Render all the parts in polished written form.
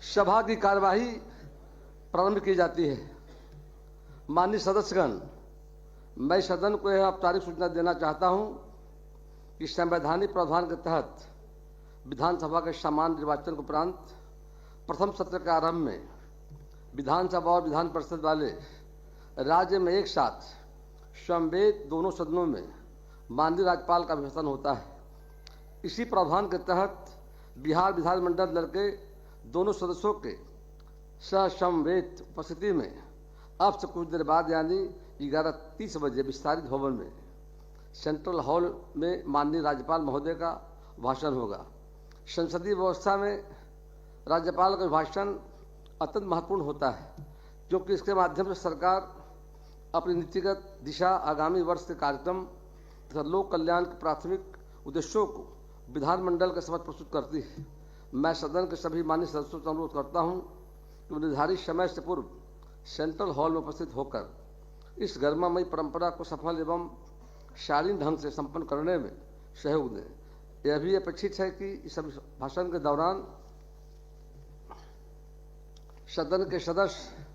सभा की कार्यवाही प्रारंभ की जाती है। माननीय सदस्यगण, मैं सदन को यह औपचारिक सूचना देना चाहता हूं कि संवैधानिक प्रावधान के तहत विधानसभा के सामान्य निर्वाचन के उपरांत प्रथम सत्र के आरंभ में विधानसभा और विधान परिषद वाले राज्य में एक साथ समवेत दोनों सदनों में माननीय राज्यपाल का अभिभाषण होता है। इसी प्रावधान के तहत बिहार विधानमंडल दल के दोनों सदस्यों के समवेत उपस्थिति में अब से कुछ देर बाद यानी 11:30 बजे विस्तारित भवन में सेंट्रल हॉल में माननीय राज्यपाल महोदय का भाषण होगा। संसदीय व्यवस्था में राज्यपाल का भाषण अत्यंत महत्वपूर्ण होता है, क्योंकि इसके माध्यम से सरकार अपनी नीतिगत दिशा, आगामी वर्ष के कार्यक्रम तथा लोक कल्याण के प्राथमिक उद्देश्यों को विधानमंडल के समक्ष प्रस्तुत करती है। मैं सदन के सभी माननीय सदस्यों से अनुरोध करता हूं कि निर्धारित समय से पूर्व सेंट्रल हॉल में उपस्थित होकर इस गरिमामयी परंपरा को सफल एवं शालीन ढंग से संपन्न करने में सहयोग दें। यह भी अपेक्षित है कि इस भाषण के दौरान सदन के सदस्य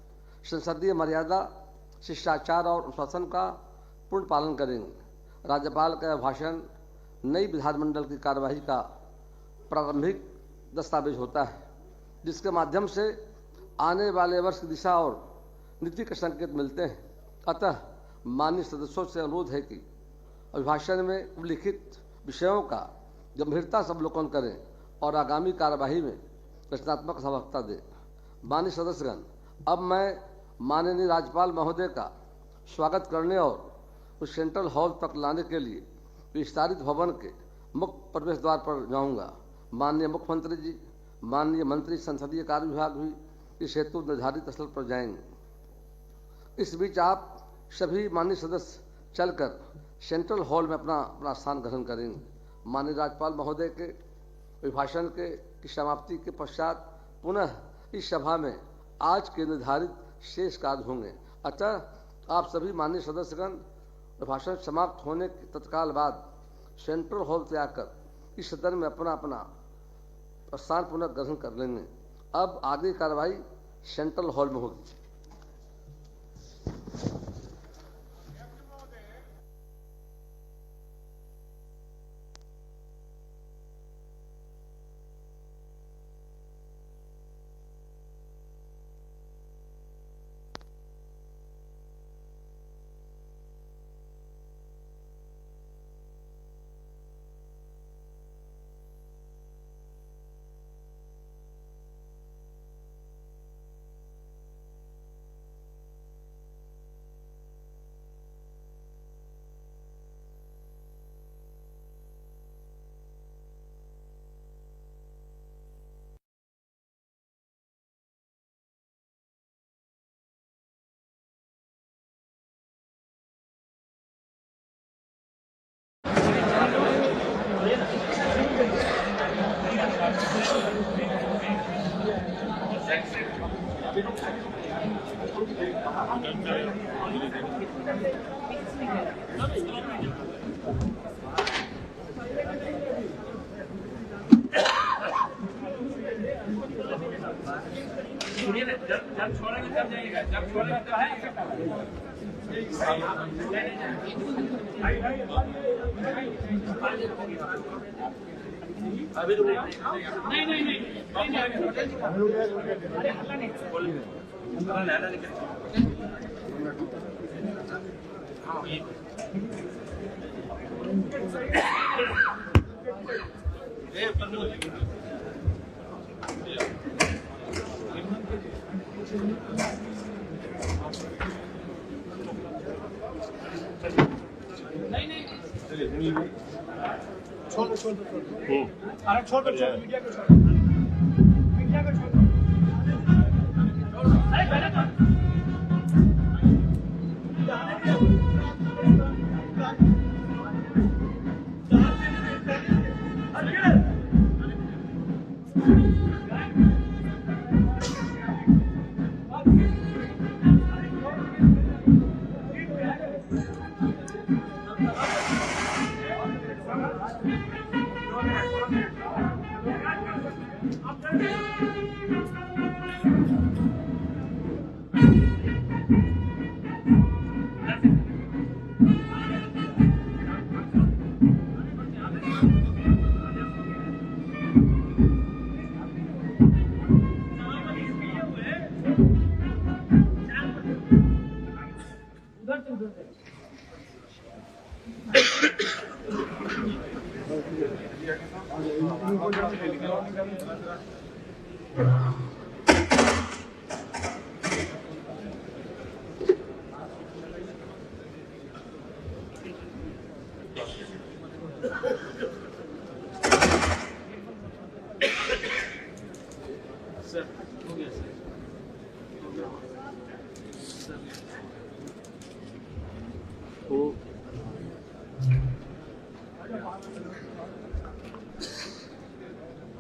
संसदीय मर्यादा, शिष्टाचार और अनुशासन का पूर्ण पालन करेंगे। राज्यपाल का भाषण नई विधानमंडल की कार्यवाही का प्रारंभिक दस्तावेज होता है, जिसके माध्यम से आने वाले वर्ष की दिशा और नीति के संकेत मिलते हैं। अतः माननीय सदस्यों से अनुरोध है कि अभिभाषण में उल्लिखित विषयों का गंभीरता से अवलोकन करें और आगामी कार्यवाही में रचनात्मक सहभागिता दें। माननीय सदस्यगण, अब मैं माननीय राज्यपाल महोदय का स्वागत करने और उस सेंट्रल हॉल तक लाने के लिए विस्तारित भवन के मुख्य प्रवेश द्वार पर जाऊंगा। माननीय मुख्यमंत्री जी, माननीय मंत्री संसदीय कार्य विभाग भी इस हेतु निर्धारित स्थल पर जाएंगे। इस बीच आप सभी माननीय सदस्य चलकर सेंट्रल हॉल में अपना स्थान ग्रहण करेंगे। माननीय राज्यपाल महोदय के अभिभाषण की समाप्ति के पश्चात पुनः इस सभा में आज के निर्धारित शेष कार्य होंगे। अतः आप सभी माननीय सदस्यगण भाषण समाप्त होने के तत्काल बाद सेंट्रल हॉल से आकर इस सदन में अपना स्थान पुनः ग्रहण कर लेंगे। अब आगे कार्रवाई सेंट्रल हॉल में होगी। जब छोड़ेंगे तब जाइएगा, जब छोड़ेंगे तब अभी तो नहीं छोड़ अरे छोड़ मीडिया को छोड़, मीडिया को छोड़। अरे पहले तो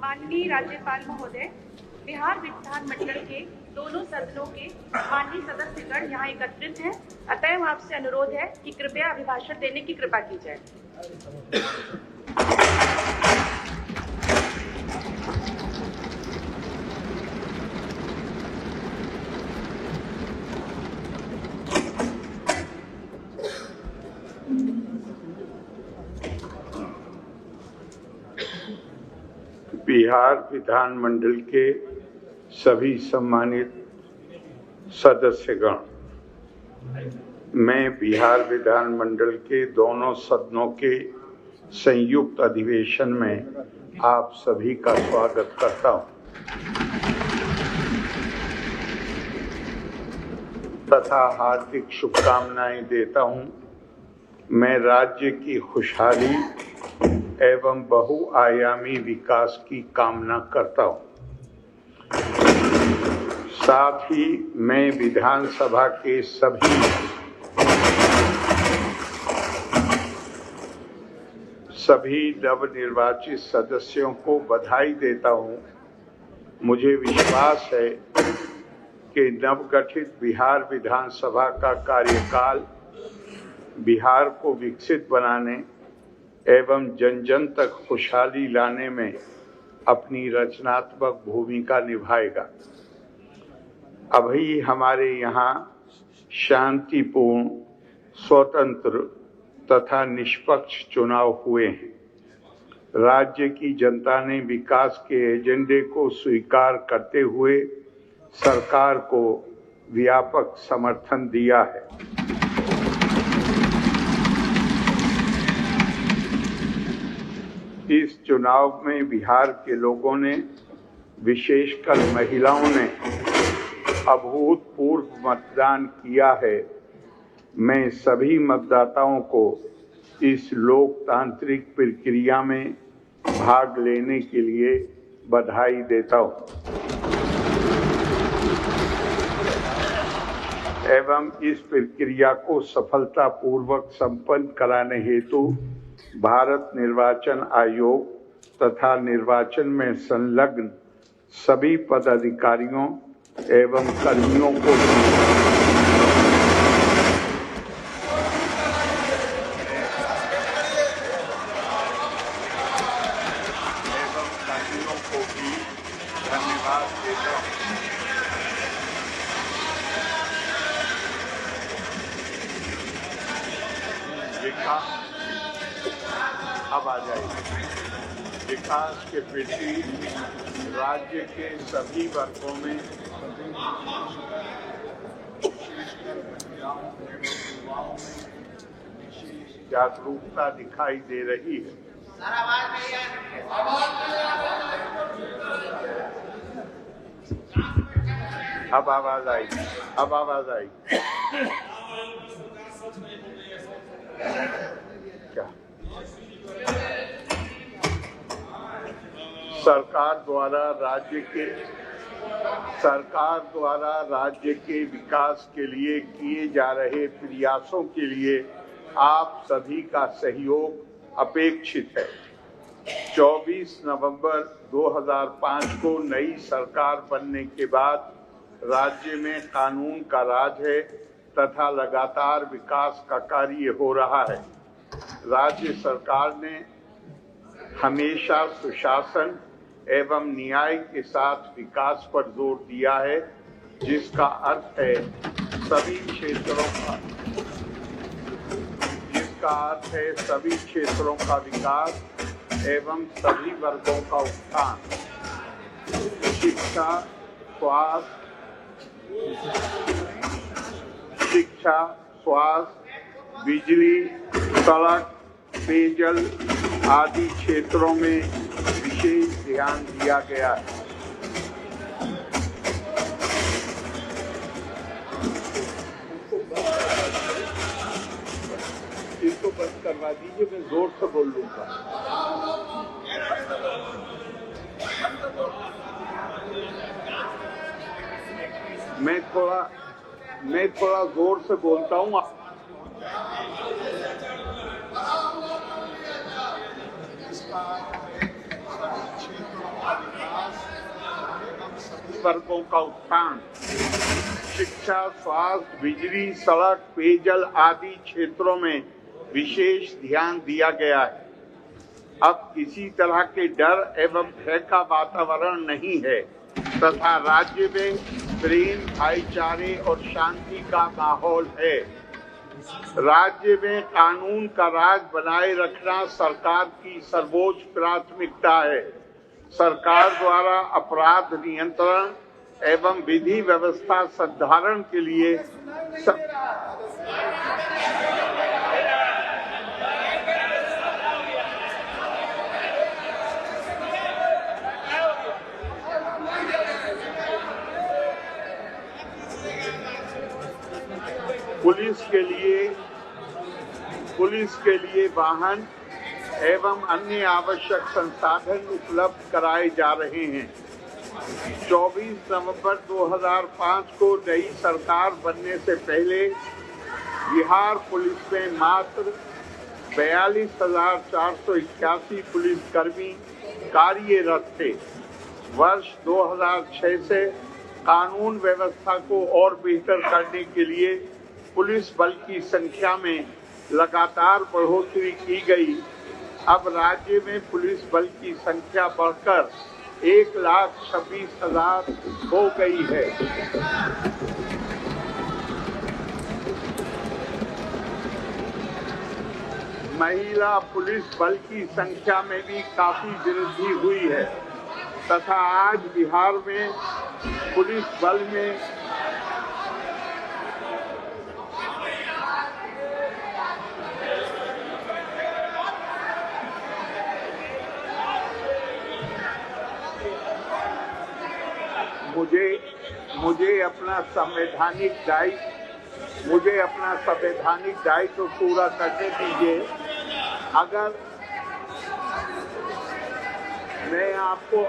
माननीय राज्यपाल महोदय, बिहार विधानमंडल के दोनों सदनों के माननीय सदस्यगण यहाँ एकत्रित हैं। अतएव आपसे अनुरोध है कि कृपया अभिभाषण देने की कृपा की जाए। बिहार विधानमंडल के सभी सम्मानित सदस्यगण, मैं बिहार विधानमंडल के दोनों सदनों के संयुक्त अधिवेशन में आप सभी का स्वागत करता हूं तथा हार्दिक शुभकामनाएं देता हूं। मैं राज्य की खुशहाली एवं बहुआयामी विकास की कामना करता हूं। साथ ही मैं विधानसभा के सभी नवनिर्वाचित सदस्यों को बधाई देता हूं। मुझे विश्वास है कि नवगठित बिहार विधानसभा का कार्यकाल बिहार को विकसित बनाने एवं जन जन तक खुशहाली लाने में अपनी रचनात्मक भूमिका निभाएगा। अभी हमारे यहाँ शांतिपूर्ण, स्वतंत्र तथा निष्पक्ष चुनाव हुए हैं। राज्य की जनता ने विकास के एजेंडे को स्वीकार करते हुए सरकार को व्यापक समर्थन दिया है। इस चुनाव में बिहार के लोगों ने, विशेषकर महिलाओं ने अभूतपूर्व मतदान किया है। मैं सभी मतदाताओं को इस लोकतांत्रिक प्रक्रिया में भाग लेने के लिए बधाई देता हूं एवं इस प्रक्रिया को सफलतापूर्वक संपन्न कराने हेतु भारत निर्वाचन आयोग तथा निर्वाचन में संलग्न सभी पदाधिकारियों एवं कर्मियों को भी धन्यवाद देता हूं। अब आ जाएगी। विकास के प्रति राज्य के सभी वर्गों में जागरूकता दिखाई दे रही है। अब आवाज आई। क्या सरकार द्वारा राज्य के विकास के लिए किए जा रहे प्रयासों के लिए आप सभी का सहयोग अपेक्षित है। 24 नवंबर 2005 को नई सरकार बनने के बाद राज्य में कानून का राज है तथा लगातार विकास का कार्य हो रहा है। राज्य सरकार ने हमेशा सुशासन एवं न्याय के साथ विकास पर जोर दिया है, जिसका अर्थ है सभी क्षेत्रों का विकास एवं सभी वर्गों का उत्थान। शिक्षा, स्वास्थ्य, बिजली, सड़क, पेयजल आदि क्षेत्रों में विशेष ध्यान दिया गया है। इसको बंद करवा दीजिए, मैं जोर से बोल लूंगा। मैं थोड़ा जोर से बोलता हूँ। वर्गों का उत्थान। शिक्षा, स्वास्थ्य, बिजली, सड़क, पेयजल आदि क्षेत्रों में विशेष ध्यान दिया गया है। अब किसी तरह के डर एवं भय का वातावरण नहीं है तथा राज्य में प्रेम, भाईचारे और शांति का माहौल है। राज्य में कानून का राज बनाए रखना सरकार की सर्वोच्च प्राथमिकता है। सरकार द्वारा अपराध नियंत्रण एवं विधि व्यवस्था संधारण के लिए पुलिस के लिए वाहन एवं अन्य आवश्यक संसाधन उपलब्ध कराए जा रहे हैं। 24 नवंबर 2005 को नई सरकार बनने से पहले बिहार पुलिस में मात्र 42,481 पुलिसकर्मी कार्यरत थे। वर्ष 2006 से कानून व्यवस्था को और बेहतर करने के लिए पुलिस बल की संख्या में लगातार बढ़ोतरी की गई। अब राज्य में पुलिस बल की संख्या बढ़कर 1,26,000 हो गई है। महिला पुलिस बल की संख्या में भी काफी वृद्धि हुई है तथा आज बिहार में पुलिस बल में मुझे अपना संवैधानिक दायित्व पूरा करने दीजिए। अगर मैं आपको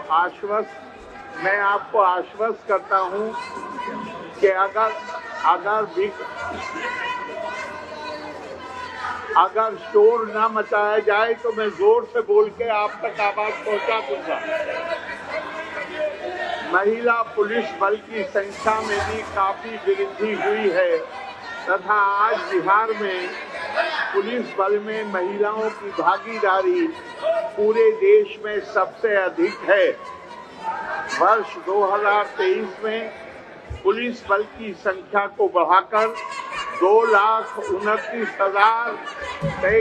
आश्वस्त करता हूं कि अगर शोर न मचाया जाए तो मैं जोर से बोल के आप तक आवाज पहुंचा दूंगा। महिला पुलिस बल की संख्या में भी काफी वृद्धि हुई है तथा आज बिहार में पुलिस बल में महिलाओं की भागीदारी पूरे देश में सबसे अधिक है। वर्ष 2023 में पुलिस बल की संख्या को बढ़ाकर 2,29,000 तय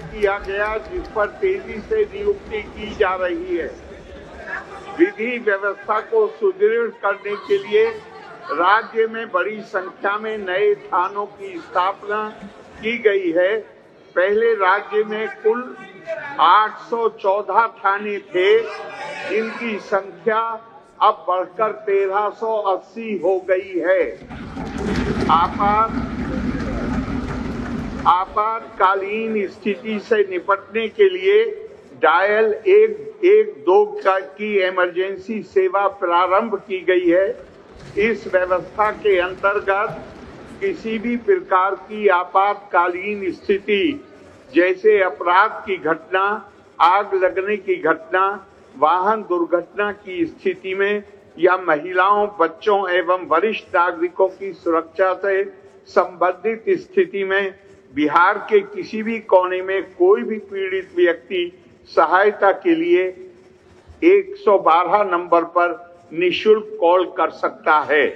किया गया, जिस पर तेजी से नियुक्ति की जा रही है। विधि व्यवस्था को सुदृढ़ करने के लिए राज्य में बड़ी संख्या में नए थानों की स्थापना की गई है। पहले राज्य में कुल 814 थाने थे, इनकी संख्या अब बढ़कर 1380 हो गई है। आपातकालीन स्थिति से निपटने के लिए डायल 112 की इमरजेंसी सेवा प्रारंभ की गई है। इस व्यवस्था के अंतर्गत किसी भी प्रकार की आपातकालीन स्थिति जैसे अपराध की घटना, आग लगने की घटना, वाहन दुर्घटना की स्थिति में या महिलाओं, बच्चों एवं वरिष्ठ नागरिकों की सुरक्षा से संबंधित स्थिति में बिहार के किसी भी कोने में कोई भी पीड़ित व्यक्ति सहायता के लिए 112 नंबर पर निशुल्क कॉल कर सकता है।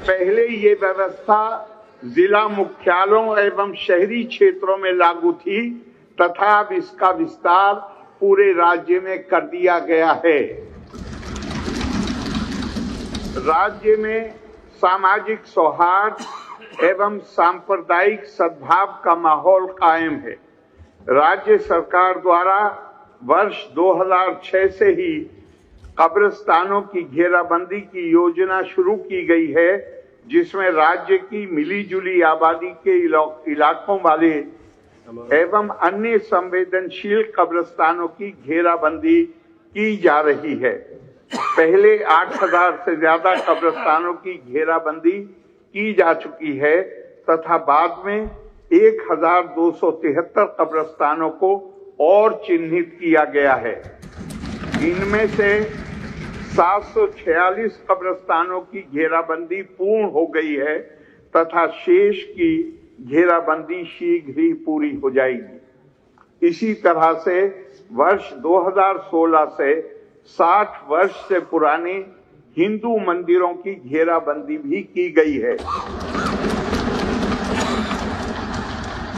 पहले ये व्यवस्था जिला मुख्यालयों एवं शहरी क्षेत्रों में लागू थी तथा अब इसका विस्तार पूरे राज्य में कर दिया गया है। राज्य में सामाजिक सौहार्द एवं सांप्रदायिक सद्भाव का माहौल कायम है। राज्य सरकार द्वारा वर्ष 2006 से ही कब्रिस्तानों की घेराबंदी की योजना शुरू की गई है, जिसमें राज्य की मिली-जुली आबादी के इलाकों वाले एवं अन्य संवेदनशील कब्रिस्तानों की घेराबंदी की जा रही है। पहले 8000 से ज्यादा कब्रिस्तानों की घेराबंदी की जा चुकी है तथा बाद में 1273 कब्रिस्तानों को और चिन्हित किया गया है। इनमें से 746 कब्रिस्तानों की घेराबंदी पूर्ण हो गई है तथा शेष की घेराबंदी शीघ्र ही पूरी हो जाएगी। इसी तरह से वर्ष 2016 से 60 वर्ष से पुराने हिंदू मंदिरों की घेराबंदी भी की गई है,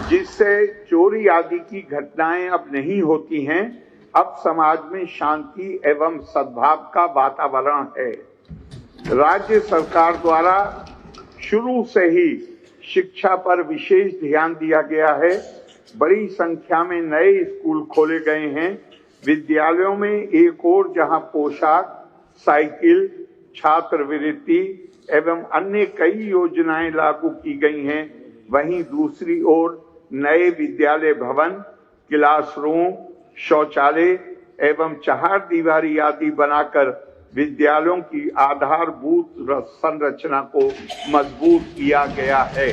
जिससे चोरी आदि की घटनाएं अब नहीं होती हैं। अब समाज में शांति एवं सद्भाव का वातावरण है। राज्य सरकार द्वारा शुरू से ही शिक्षा पर विशेष ध्यान दिया गया है। बड़ी संख्या में नए स्कूल खोले गए हैं। विद्यालयों में एक ओर जहां पोशाक, साइकिल, छात्रवृत्ति एवं अन्य कई योजनाएं लागू की गई हैं, वहीं दूसरी ओर नए विद्यालय भवन, क्लासरूम, शौचालय एवं चहारदीवारी आदि बनाकर विद्यालयों की आधारभूत संरचना को मजबूत किया गया है।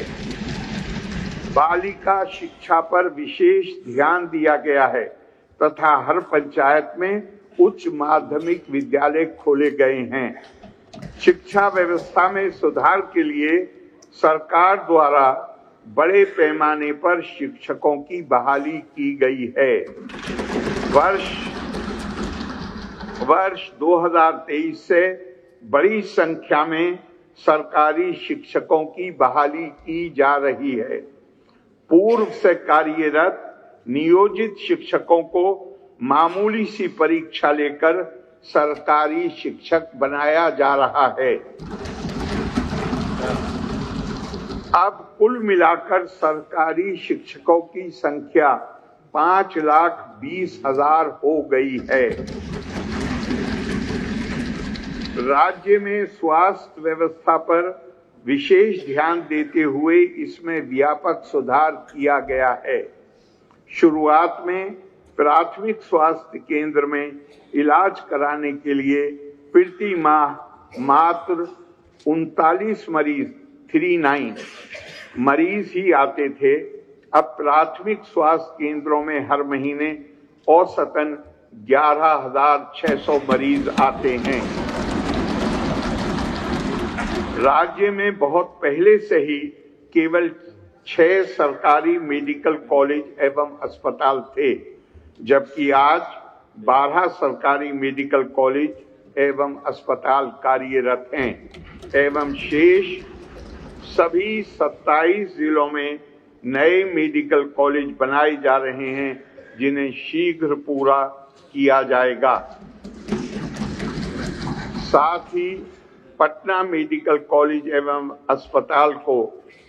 बालिका शिक्षा पर विशेष ध्यान दिया गया है तथा हर पंचायत में उच्च माध्यमिक विद्यालय खोले गए हैं। शिक्षा व्यवस्था में सुधार के लिए सरकार द्वारा बड़े पैमाने पर शिक्षकों की बहाली की गई है। वर्ष 2023 से बड़ी संख्या में सरकारी शिक्षकों की बहाली की जा रही है। पूर्व से कार्यरत नियोजित शिक्षकों को मामूली सी परीक्षा लेकर सरकारी शिक्षक बनाया जा रहा है। अब कुल मिलाकर सरकारी शिक्षकों की संख्या 5,20,000 हो गई है। राज्य में स्वास्थ्य व्यवस्था पर विशेष ध्यान देते हुए इसमें व्यापक सुधार किया गया है। शुरुआत में प्राथमिक स्वास्थ्य केंद्र में इलाज कराने के लिए प्रति माह मात्र 39 मरीज ही आते थे। अब प्राथमिक स्वास्थ्य केंद्रों में हर महीने औसतन 11,600 मरीज आते हैं। राज्य में बहुत पहले से ही केवल 6 सरकारी मेडिकल कॉलेज एवं अस्पताल थे, जबकि आज 12 सरकारी मेडिकल कॉलेज एवं अस्पताल कार्यरत हैं एवं शेष सभी 27 जिलों में नए मेडिकल कॉलेज बनाए जा रहे हैं, जिन्हें शीघ्र पूरा किया जाएगा। साथ ही पटना मेडिकल कॉलेज एवं अस्पताल को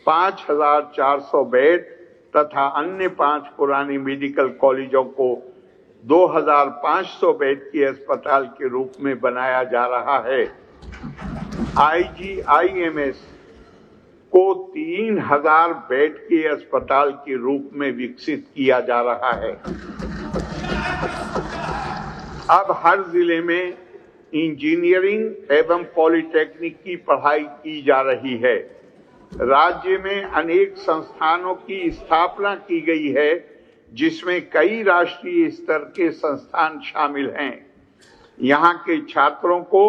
5,400 बेड तथा अन्य 5 पुराने मेडिकल कॉलेजों को 2,500 बेड के अस्पताल के रूप में बनाया जा रहा है। IGIMS को 3,000 बेड के अस्पताल के रूप में विकसित किया जा रहा है। अब हर जिले में इंजीनियरिंग एवं पॉलिटेक्निक की पढ़ाई की जा रही है। राज्य में अनेक संस्थानों की स्थापना की गई है, जिसमें कई राष्ट्रीय स्तर के संस्थान शामिल हैं। यहाँ के छात्रों को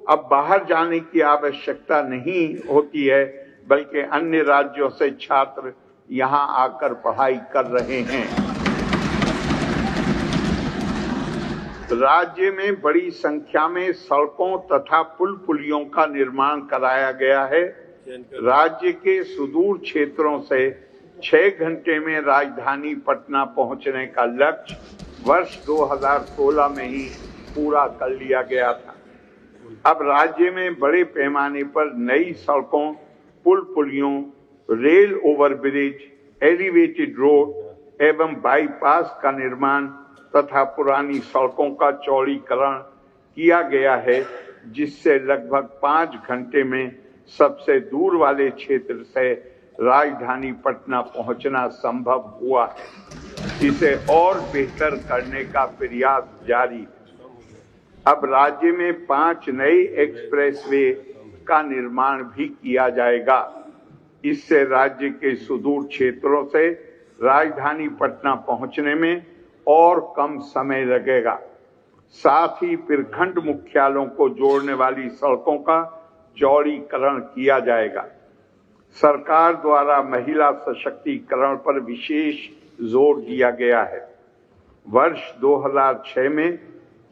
अब बाहर जाने की आवश्यकता नहीं होती है, बल्कि अन्य राज्यों से छात्र यहां आकर पढ़ाई कर रहे हैं। राज्य में बड़ी संख्या में सड़कों तथा पुल पुलियों का निर्माण कराया गया है। राज्य के सुदूर क्षेत्रों से 6 घंटे में राजधानी पटना पहुंचने का लक्ष्य वर्ष 2016 में ही पूरा कर लिया गया था। अब राज्य में बड़े पैमाने पर नई सड़कों, पुल पुलियों, रेल ओवरब्रिज, एलिवेटेड रोड एवं बाईपास का निर्माण तथा पुरानी सड़कों का चौड़ीकरण किया गया है, जिससे लगभग 5 घंटे में सबसे दूर वाले क्षेत्र से राजधानी पटना पहुंचना संभव हुआ है। इसे और बेहतर करने का प्रयास जारी है। अब राज्य में 5 नए एक्सप्रेसवे का निर्माण भी किया जाएगा। इससे राज्य के सुदूर क्षेत्रों से राजधानी पटना पहुंचने में और कम समय लगेगा। साथ ही प्रखंड मुख्यालयों को जोड़ने वाली सड़कों का चौड़ीकरण किया जाएगा। सरकार द्वारा महिला सशक्तिकरण पर विशेष जोर दिया गया है। वर्ष 2006 में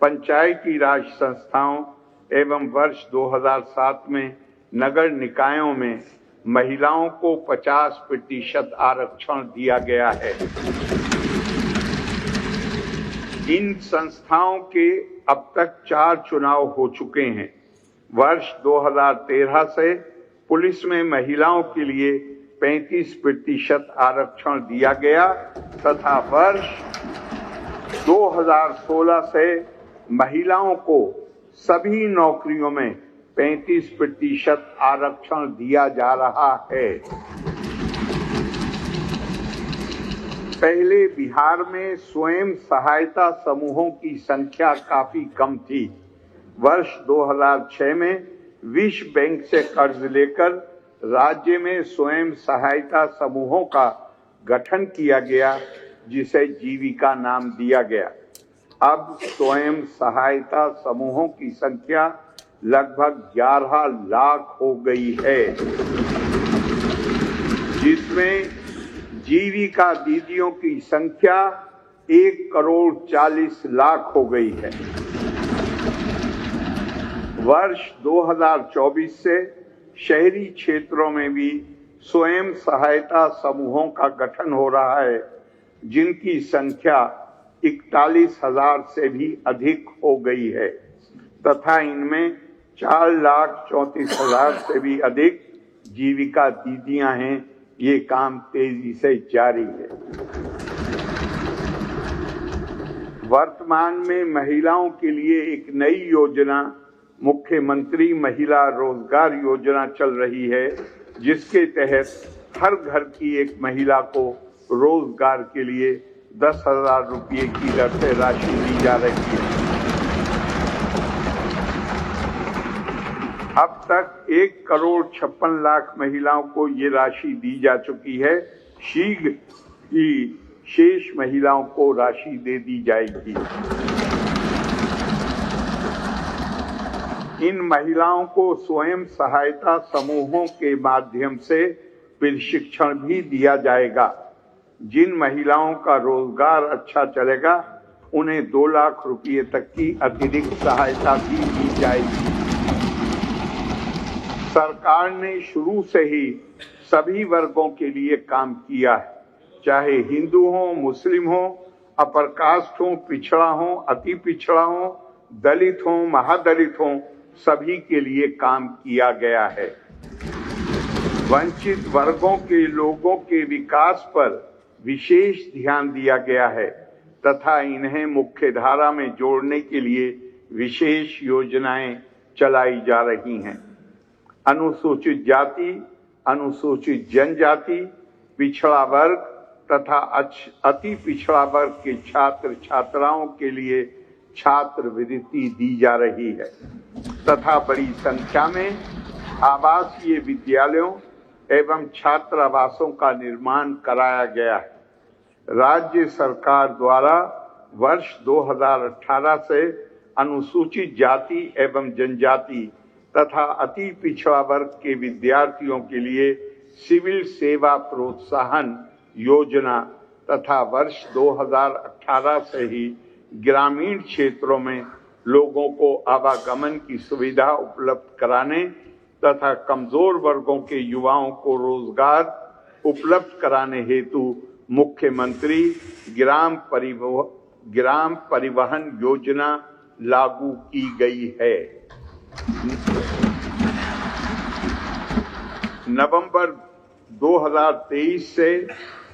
पंचायती राज संस्थाओं एवं वर्ष 2007 में नगर निकायों में महिलाओं को 50% आरक्षण दिया गया है। इन संस्थाओं के अब तक 4 चुनाव हो चुके हैं। वर्ष 2013 से पुलिस में महिलाओं के लिए 35% आरक्षण दिया गया तथा वर्ष 2016 से महिलाओं को सभी नौकरियों में 35% आरक्षण दिया जा रहा है। पहले बिहार में स्वयं सहायता समूहों की संख्या काफी कम थी। वर्ष 2006 में विश्व बैंक से कर्ज लेकर राज्य में स्वयं सहायता समूहों का गठन किया गया, जिसे जीविका नाम दिया गया। अब स्वयं सहायता समूहों की संख्या लगभग 11 लाख हो गई है, जिसमें जीविका दीदियों की संख्या 1 करोड़ 40 लाख हो गई है। वर्ष 2024 से शहरी क्षेत्रों में भी स्वयं सहायता समूहों का गठन हो रहा है, जिनकी संख्या 41,000 से भी अधिक हो गई है तथा इनमें 4,34,000 से भी अधिक जीविका दीदियां हैं। ये काम तेजी से जारी है। वर्तमान में महिलाओं के लिए एक नई योजना मुख्यमंत्री महिला रोजगार योजना चल रही है, जिसके तहत हर घर की एक महिला को रोजगार के लिए 10,000 रुपये की दर से राशि दी जा रही है। अब तक 1 करोड़ 56 लाख महिलाओं को ये राशि दी जा चुकी है। शीघ्र ही शेष महिलाओं को राशि दे दी जाएगी। इन महिलाओं को स्वयं सहायता समूहों के माध्यम से प्रशिक्षण भी दिया जाएगा। जिन महिलाओं का रोजगार अच्छा चलेगा, उन्हें 2 लाख रुपये तक की अतिरिक्त सहायता भी दी जाएगी। सरकार ने शुरू से ही सभी वर्गों के लिए काम किया है, चाहे हिंदू हो, मुस्लिम हो, अपर कास्ट हो, पिछड़ा हो, अति पिछड़ा हो, दलित हो, महादलित हो, सभी के लिए काम किया गया है। वंचित वर्गों के लोगों के विकास पर विशेष ध्यान दिया गया है तथा इन्हें मुख्यधारा में जोड़ने के लिए विशेष योजनाएं चलाई जा रही हैं। अनुसूचित जाति, अनुसूचित जनजाति, पिछड़ा वर्ग तथा अति पिछड़ा वर्ग के छात्र छात्राओं के लिए छात्रवृत्ति दी जा रही है तथा बड़ी संख्या में आवासीय विद्यालयों एवं छात्रावासों का निर्माण कराया गया है। राज्य सरकार द्वारा वर्ष 2018 से अनुसूचित जाति एवं जनजाति तथा अति पिछड़ा वर्ग के विद्यार्थियों के लिए सिविल सेवा प्रोत्साहन योजना तथा वर्ष 2018 से ही ग्रामीण क्षेत्रों में लोगों को आवागमन की सुविधा उपलब्ध कराने तथा कमजोर वर्गों के युवाओं को रोजगार उपलब्ध कराने हेतु मुख्यमंत्री ग्राम परिवहन योजना लागू की गई है। नवंबर 2023 से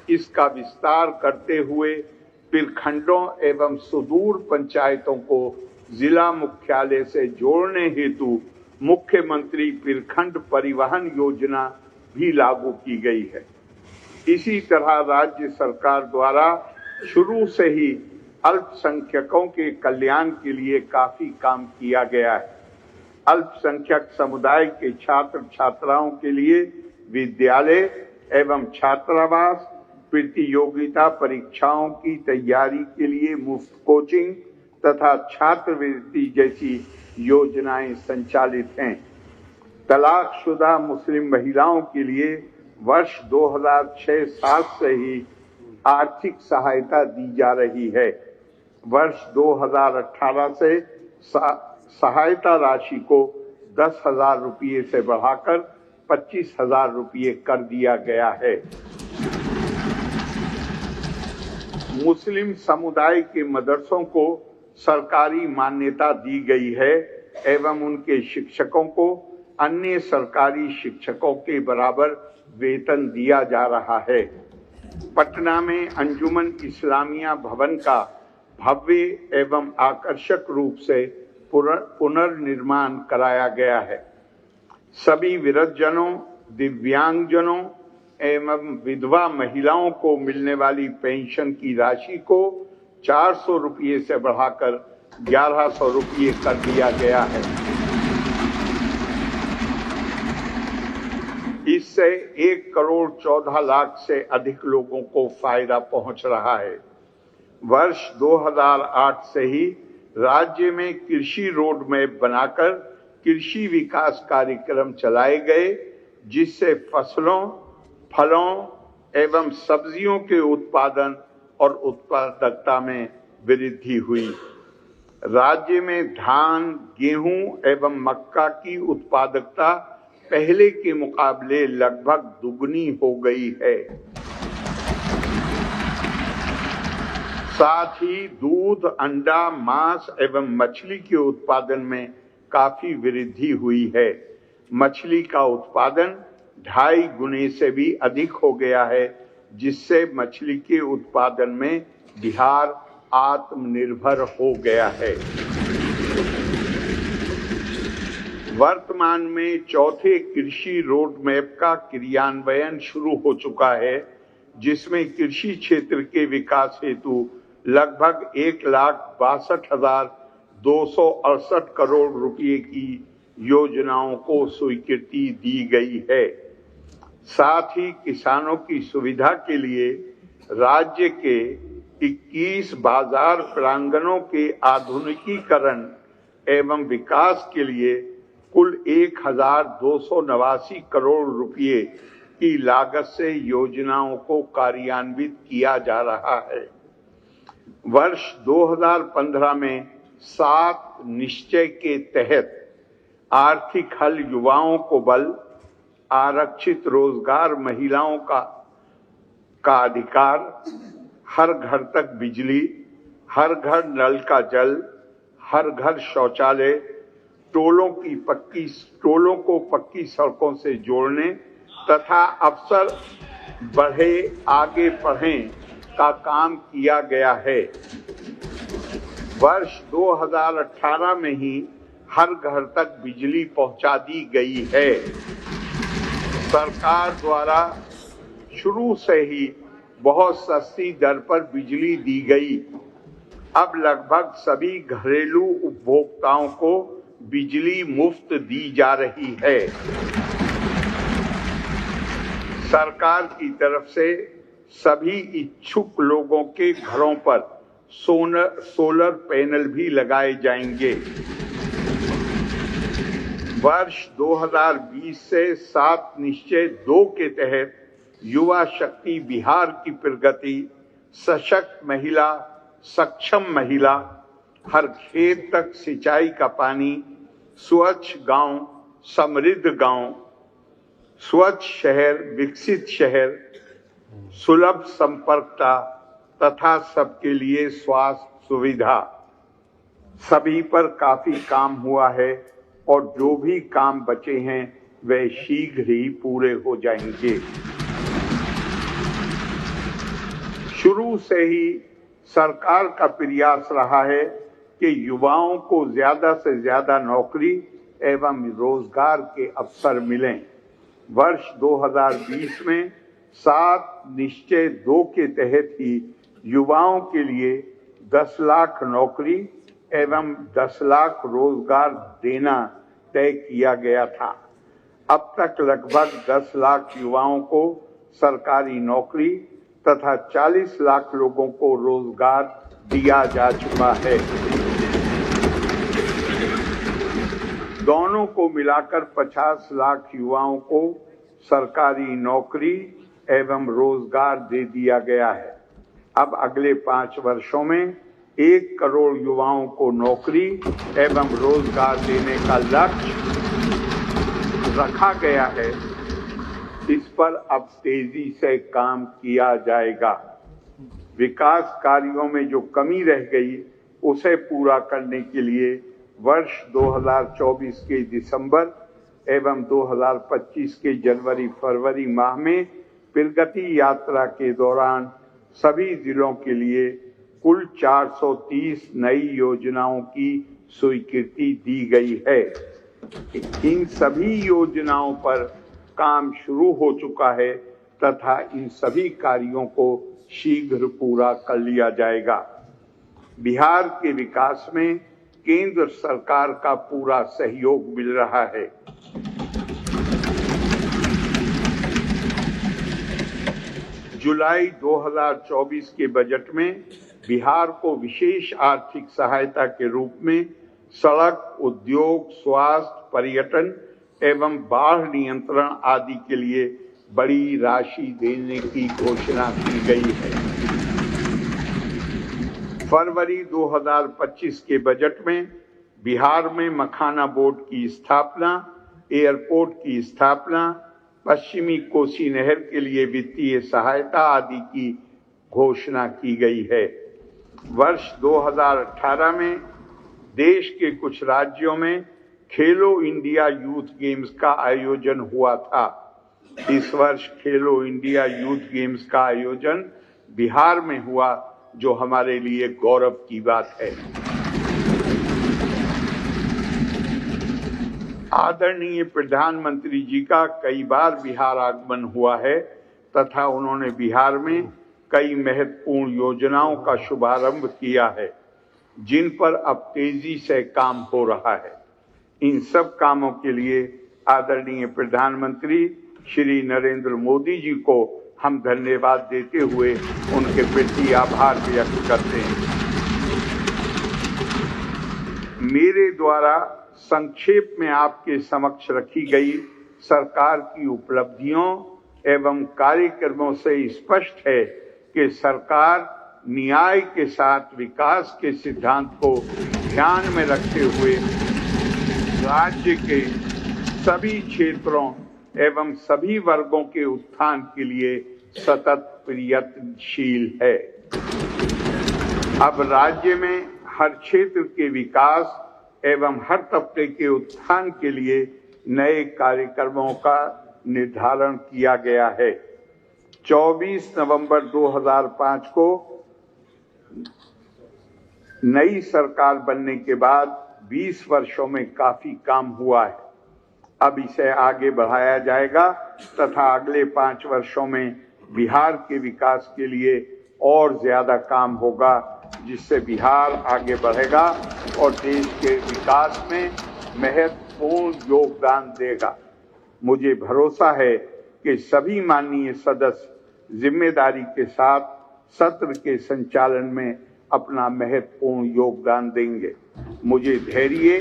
इसका विस्तार करते हुए प्रखंडों एवं सुदूर पंचायतों को जिला मुख्यालय से जोड़ने हेतु मुख्यमंत्री प्रखंड परिवहन योजना भी लागू की गई है। इसी तरह राज्य सरकार द्वारा शुरू से ही अल्पसंख्यकों के कल्याण के लिए काफी काम किया गया है। अल्पसंख्यक समुदाय के छात्र छात्राओं के लिए विद्यालय एवं छात्रावास, प्रतियोगिता परीक्षाओं की तैयारी के लिए मुफ्त कोचिंग तथा छात्रवृत्ति जैसी योजनाएं संचालित हैं। तलाकशुदा मुस्लिम महिलाओं के लिए वर्ष 2006-7 से ही आर्थिक सहायता दी जा रही है। वर्ष 2018 से सहायता राशि को 10,000 रुपये से बढ़ाकर 25,000 रुपये कर दिया गया है। मुस्लिम समुदाय के मदरसों को सरकारी मान्यता दी गई है एवं उनके शिक्षकों को अन्य सरकारी शिक्षकों के बराबर वेतन दिया जा रहा है। पटना में अंजुमन इस्लामिया भवन का भव्य एवं आकर्षक रूप से पुनर्निर्माण कराया गया है। सभी वृद्धजनों, दिव्यांगजनों एवं विधवा महिलाओं को मिलने वाली पेंशन की राशि को 400 रुपये से बढ़ाकर 1100 रुपये कर दिया गया है। इससे 1,14,00,000 से अधिक लोगों को फायदा पहुंच रहा है। वर्ष 2008 से ही राज्य में कृषि रोड मैप बनाकर कृषि विकास कार्यक्रम चलाए गए, जिससे फसलों, फलों एवं सब्जियों के उत्पादन और उत्पादकता में वृद्धि हुई। राज्य में धान, गेहूं एवं मक्का की उत्पादकता पहले के मुकाबले लगभग दुगनी हो गई है। साथ ही दूध, अंडा, मांस एवं मछली के उत्पादन में काफी वृद्धि हुई है। मछली का उत्पादन 2.5 गुने से भी अधिक हो गया है, जिससे मछली के उत्पादन में बिहार आत्मनिर्भर हो गया है। वर्तमान में चौथे कृषि रोड मैप का क्रियान्वयन शुरू हो चुका है, जिसमें कृषि क्षेत्र के विकास हेतु लगभग 1,62,268 करोड़ रुपए की योजनाओं को स्वीकृति दी गई है। साथ ही किसानों की सुविधा के लिए राज्य के 21 बाजार प्रांगणों के आधुनिकीकरण एवं विकास के लिए कुल 1,289 करोड़ रुपए की लागत से योजनाओं को कार्यान्वित किया जा रहा है। वर्ष 2015 में 7 निश्चय के तहत आर्थिक हल, युवाओं को बल, आरक्षित रोजगार, महिलाओं का अधिकार, हर घर तक बिजली, हर घर नल का जल, हर घर शौचालय, टोलों को पक्की सड़कों से जोड़ने तथा अवसर बढ़े आगे बढ़ें का काम किया गया है। वर्ष 2018 में ही हर घर तक बिजली पहुंचा दी गई है। सरकार द्वारा शुरू से ही बहुत सस्ती दर पर बिजली दी गई। अब लगभग सभी घरेलू उपभोक्ताओं को बिजली मुफ्त दी जा रही है। सरकार की तरफ से सभी इच्छुक लोगों के घरों पर सोलर पैनल भी लगाए जाएंगे। वर्ष 2020 से 7 निश्चय 2 के तहत युवा शक्ति बिहार की प्रगति, सशक्त महिला, सक्षम महिला, हर खेत तक सिंचाई का पानी, स्वच्छ गांव, समृद्ध गांव, स्वच्छ शहर, विकसित शहर, सुलभ संपर्कता तथा सबके लिए स्वास्थ्य सुविधा, सभी पर काफी काम हुआ है और जो भी काम बचे हैं वे शीघ्र ही पूरे हो जाएंगे। शुरू से ही सरकार का प्रयास रहा है कि युवाओं को ज्यादा से ज्यादा नौकरी एवं रोजगार के अवसर मिलें। वर्ष 2020 में 7 निश्चय 2 के तहत ही युवाओं के लिए 10 लाख नौकरी एवं 10 लाख रोजगार देना तय किया गया था। अब तक लगभग 10 लाख युवाओं को सरकारी नौकरी तथा 40 लाख लोगों को रोजगार दिया जा चुका है। दोनों को मिलाकर 50 लाख युवाओं को सरकारी नौकरी एवं रोजगार दे दिया गया है। अब अगले 5 वर्षों में 1 करोड़ युवाओं को नौकरी एवं रोजगार देने का लक्ष्य रखा गया है। इस पर अब तेजी से काम किया जाएगा। विकास कार्यों में जो कमी रह गई उसे पूरा करने के लिए वर्ष 2024 के दिसंबर एवं 2025 के जनवरी-फरवरी माह में प्रगति यात्रा के दौरान सभी जिलों के लिए कुल 430 नई योजनाओं की स्वीकृति दी गई है। इन सभी योजनाओं पर काम शुरू हो चुका है तथा इन सभी कार्यों को शीघ्र पूरा कर लिया जाएगा। बिहार के विकास में केंद्र सरकार का पूरा सहयोग मिल रहा है। जुलाई 2024 के बजट में बिहार को विशेष आर्थिक सहायता के रूप में सड़क, उद्योग, स्वास्थ्य, पर्यटन एवं बाढ़ नियंत्रण आदि के लिए बड़ी राशि देने की घोषणा की गई है। फरवरी 2025 के बजट में बिहार में मखाना बोर्ड की स्थापना, एयरपोर्ट की स्थापना, पश्चिमी कोसी नहर के लिए वित्तीय सहायता आदि की घोषणा की गई है। वर्ष 2018 में देश के कुछ राज्यों में खेलो इंडिया यूथ गेम्स का आयोजन हुआ था। इस वर्ष खेलो इंडिया यूथ गेम्स का आयोजन बिहार में हुआ, जो हमारे लिए गौरव की बात है। आदरणीय प्रधानमंत्री जी का कई बार बिहार आगमन हुआ है तथा उन्होंने बिहार में कई महत्वपूर्ण योजनाओं का शुभारंभ किया है, जिन पर अब तेजी से काम हो रहा है। इन सब कामों के लिए आदरणीय प्रधानमंत्री श्री नरेंद्र मोदी जी को हम धन्यवाद देते हुए उनके प्रति आभार व्यक्त करते हैं। मेरे द्वारा संक्षेप में आपके समक्ष रखी गई सरकार की उपलब्धियों एवं कार्यक्रमों से स्पष्ट है कि सरकार न्याय के साथ विकास के सिद्धांत को ध्यान में रखते हुए राज्य के सभी क्षेत्रों एवं सभी वर्गों के उत्थान के लिए सतत प्रयत्नशील है। अब राज्य में हर क्षेत्र के विकास एवं हर तबके के उत्थान के लिए नए कार्यक्रमों का निर्धारण किया गया है। 24 नवंबर 2005 को नई सरकार बनने के बाद 20 वर्षों में काफी काम हुआ है। अब इसे आगे बढ़ाया जाएगा तथा अगले 5 वर्षों में बिहार के विकास के लिए और ज्यादा काम होगा, जिससे बिहार आगे बढ़ेगा और देश के विकास में महत्वपूर्ण योगदान देगा। मुझे भरोसा है कि सभी माननीय सदस्य जिम्मेदारी के साथ सत्र के संचालन में अपना महत्वपूर्ण योगदान देंगे। मुझे धैर्य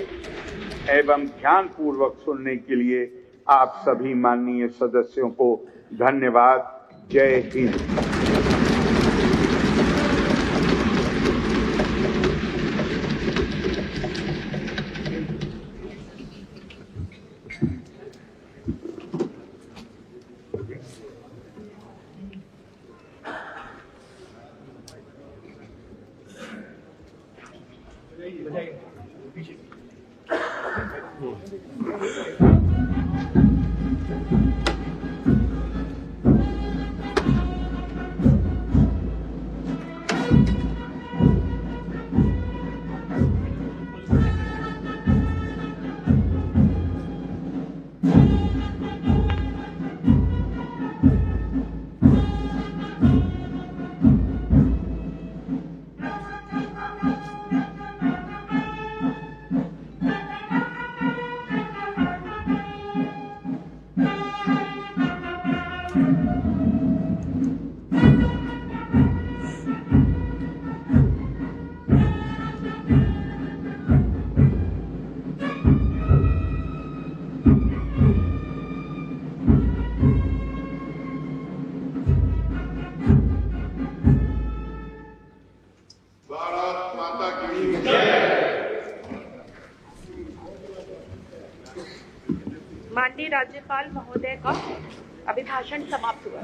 एवं ध्यानपूर्वक सुनने के लिए आप सभी माननीय सदस्यों को धन्यवाद। जय हिंद। माननीय राज्यपाल महोदय का अभिभाषण समाप्त हुआ।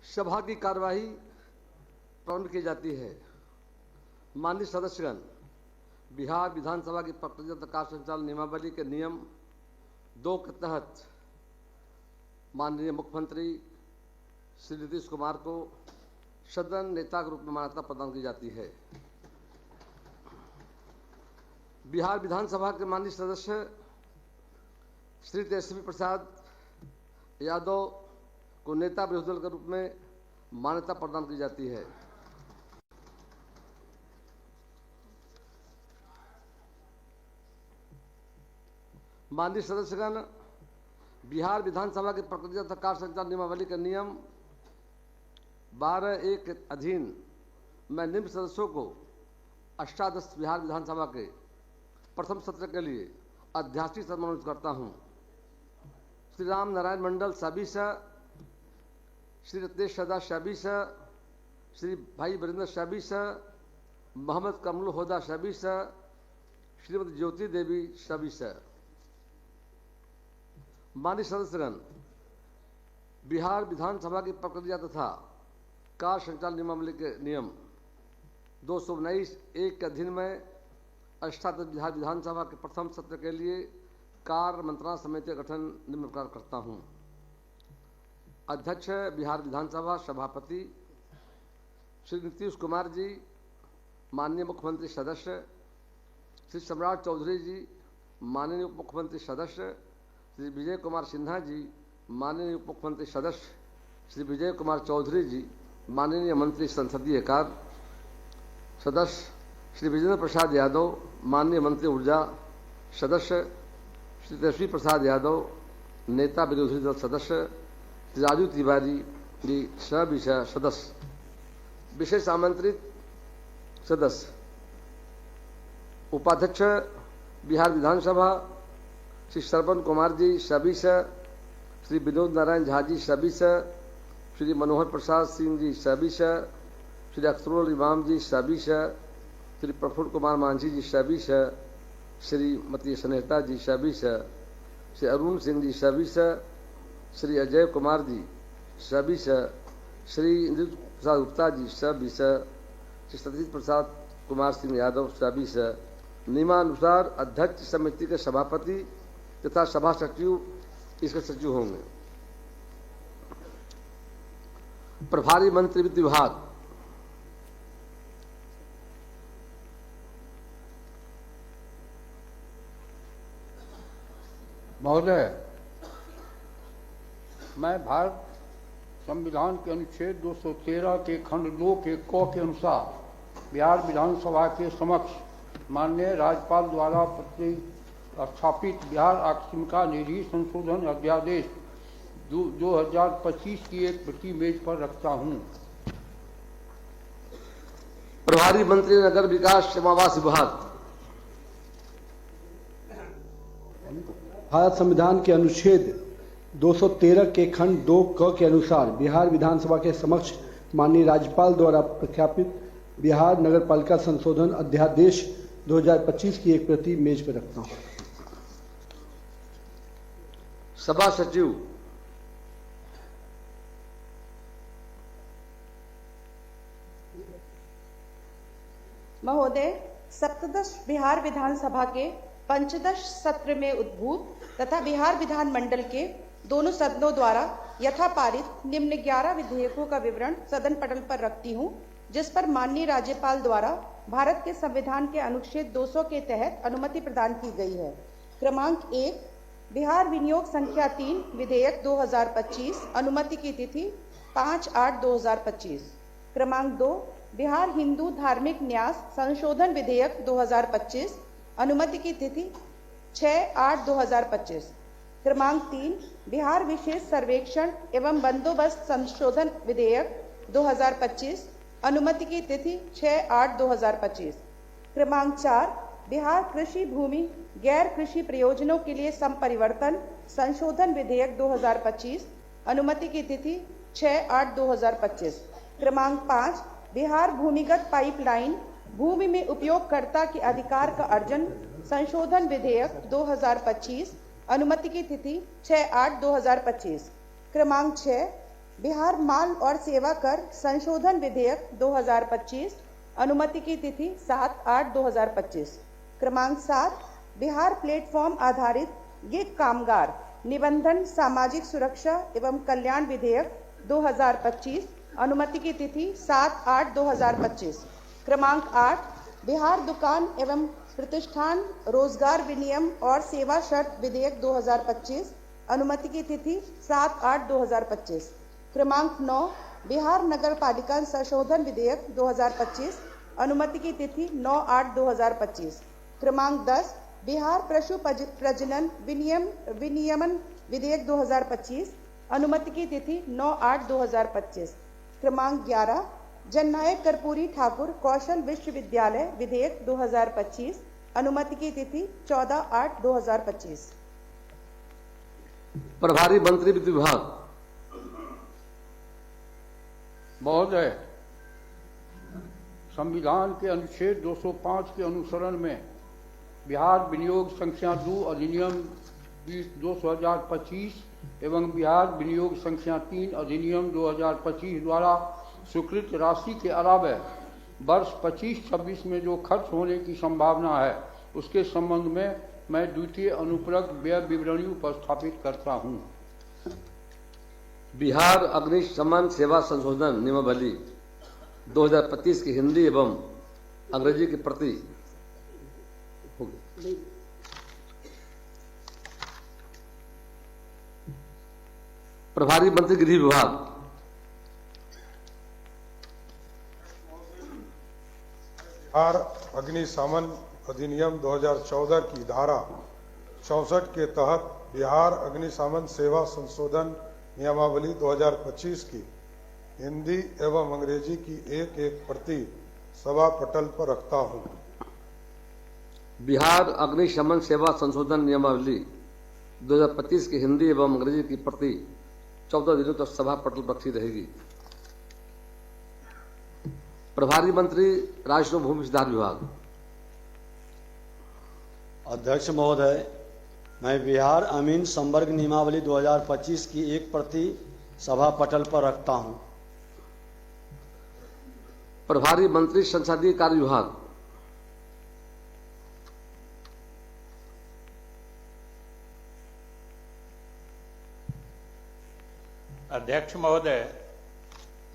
सभा की कार्यवाही प्रारंभ की जाती है। माननीय सदस्यगण, बिहार विधानसभा की प्रक्रिया कार्य संचालन नियमावली के नियम 2 के तहत माननीय मुख्यमंत्री श्री नीतीश कुमार को सदन नेता के रूप में मान्यता प्रदान की जाती है। बिहार विधानसभा के माननीय सदस्य श्री तेजस्वी प्रसाद यादव को नेता विरोधी दल के रूप में मान्यता प्रदान की जाती है। माननीय सदस्यगण, बिहार विधानसभा की प्रक्रिया तथा कार्य संचालन नियमावली के नियम 12(1) के अधीन मैं निम्न सदस्यों को अष्टादश बिहार विधानसभा के प्रथम सत्र के लिए अध्यासी सम्मानित करता हूं। श्री राम नारायण मंडल सबीस, श्री रत्नेश सदा सबीस, श्री भाई वीरेंद्र सबीस, मोहम्मद कमल होदा सबीस, श्रीमती ज्योति देवी सबीस। माननीय सदस्यगण, बिहार विधानसभा की प्रक्रिया तथा कार्य संचालन नियमावली के नियम 219(1) के अधीन में अष्टादश बिहार विधानसभा के प्रथम सत्र के लिए कार्य मंत्रणा समिति का गठन निम्न प्रकार करता हूँ। अध्यक्ष बिहार विधानसभा सभापति श्री नीतीश कुमार जी, माननीय मुख्यमंत्री सदस्य श्री सम्राट चौधरी जी, माननीय उप मुख्यमंत्री सदस्य श्री विजय कुमार सिन्हा जी, माननीय उप मुख्यमंत्री सदस्य श्री विजय कुमार चौधरी जी, माननीय मंत्री संसदीय कार्य सदस्य श्री विजेंद्र प्रसाद यादव, माननीय मंत्री ऊर्जा सदस्य श्री तेजस्वी प्रसाद यादव, नेता विरोधी दल सदस्य श्री राजू तिवारी जी, सविषय सदस्य, विशेष आमंत्रित सदस्य, उपाध्यक्ष बिहार विधानसभा श्री श्रवण कुमार जी, सविषय श्री विनोद नारायण झा जी, सविषय श्री मनोहर प्रसाद सिंह जी, सविषय श्री अख्तरुल इमाम जी, सविषय श्री प्रफुल्ल कुमार मांझी जी, सविषय श्रीमती स्नेहता जी, सविषय श्री अरुण सिंह जी, सविषय श्री अजय कुमार जी, सविषय श्री इंद्रजीत प्रसाद गुप्ता जी, सविषय श्री सतीश प्रसाद कुमार सिंह यादव, सविषय। नियमानुसार अध्यक्ष समिति के सभापति तथा सभा सचिव इसके सचिव होंगे। प्रभारी मंत्री वित्त विभाग, महोदय, मैं भारत संविधान के अनुच्छेद 213 के खंड 2 के क के अनुसार बिहार विधानसभा के समक्ष माननीय राज्यपाल द्वारा प्रतिस्थापित बिहार आकस्मिका निधि संशोधन अध्यादेश 2025 की एक प्रति मेज पर रखता हूं। प्रभारी मंत्री नगर विकास एवं आवास विभाग, भारत संविधान के अनुच्छेद 213 के खंड 2 क के अनुसार बिहार विधानसभा के समक्ष माननीय राज्यपाल द्वारा प्रख्यापित बिहार नगरपालिका संशोधन अध्यादेश 2025 की एक प्रति मेज पर रखता हूं। सभा सचिव, महोदय, सप्तदश बिहार विधानसभा के पंचदश सत्र में उद्भूत तथा बिहार विधानमंडल के दोनों सदनों द्वारा यथापारित निम्न 11 विधेयकों का विवरण सदन पटल पर रखती हूं, जिस पर माननीय राज्यपाल द्वारा भारत के संविधान के अनुच्छेद 200 के तहत अनुमति प्रदान की गई है। क्रमांक 1, बिहार विनियोग संख्या 3 विधेयक 2025, अनुमति की तिथि 5/8/2025। क्रमांक 2, बिहार हिंदू धार्मिक न्यास संशोधन विधेयक 2025, अनुमति की तिथि 6/8/2025। क्रमांक 3, बिहार विशेष सर्वेक्षण एवं बंदोबस्त संशोधन विधेयक 2025, अनुमति की तिथि 6/8/2025। क्रमांक 4, बिहार कृषि भूमि गैर कृषि प्रयोजनों के लिए संपरिवर्तन संशोधन विधेयक 2025, अनुमति की तिथि 6/8/2025। क्रमांक 5, बिहार भूमिगत पाइपलाइन भूमि में उपयोगकर्ता के अधिकार का अर्जन संशोधन विधेयक 2025, अनुमति की तिथि 6/8/2025। क्रमांक 6, बिहार माल और सेवा कर संशोधन विधेयक 2025, अनुमति की तिथि 7/8/2025। क्रमांक 7, बिहार प्लेटफॉर्म आधारित गिग कामगार निबंधन सामाजिक सुरक्षा एवं कल्याण विधेयक 2025, अनुमति की तिथि 7/8/2025। क्रमांक 8, बिहार दुकान एवं प्रतिष्ठान रोजगार विनियम और सेवा शर्त विधेयक 2025, अनुमति की तिथि 7/8/2025। क्रमांक 9, बिहार नगरपालिका संशोधन विधेयक 2025, अनुमति की तिथि 9/8/2025। क्रमांक 10, बिहार पशु प्रजनन विनियमन विधेयक 2025, अनुमति की तिथि 9/8/2025। क्रमांक 11, जननायक कर्पूरी ठाकुर कौशल विश्वविद्यालय विधेयक 2025, अनुमति की तिथि 14/8/2025। प्रभारी मंत्री वित्त विभाग, महोदय, संविधान के अनुच्छेद 205 के अनुसरण में बिहार विनियोग संख्या 2 अधिनियम 2025 एवं बिहार विनियोग संख्या 3 अधिनियम 2025 द्वारा स्वीकृत राशि के अलावा वर्ष 25-26 में जो खर्च होने की संभावना है उसके संबंध में मैं द्वितीय अनुपूरक व्यय विवरणी उपस्थापित करता हूं। बिहार अग्निशमन सेवा संशोधन नियमावली 2025 की हिंदी एवं अंग्रेजी की प्रति होगी। प्रभारी मंत्री गृह विभाग बिहार अग्निशमन अधिनियम 2014 की धारा 64 के तहत बिहार अग्निशमन सेवा संशोधन नियमावली 2025 की हिंदी एवं अंग्रेजी की एक एक प्रति सभा पटल पर रखता हूं। बिहार अग्निशमन सेवा संशोधन नियमावली 2025 की हिंदी एवं अंग्रेजी की प्रति 14 दिनों तक सभा पटल पर रखी रहेगी। प्रभारी मंत्री राजस्व भूमि सुधार विभाग। अध्यक्ष महोदय, मैं बिहार अमीन संवर्ग नियमावली 2025 की एक प्रति सभा पटल पर रखता हूं। प्रभारी मंत्री संसदीय कार्य विभाग। अध्यक्ष महोदय,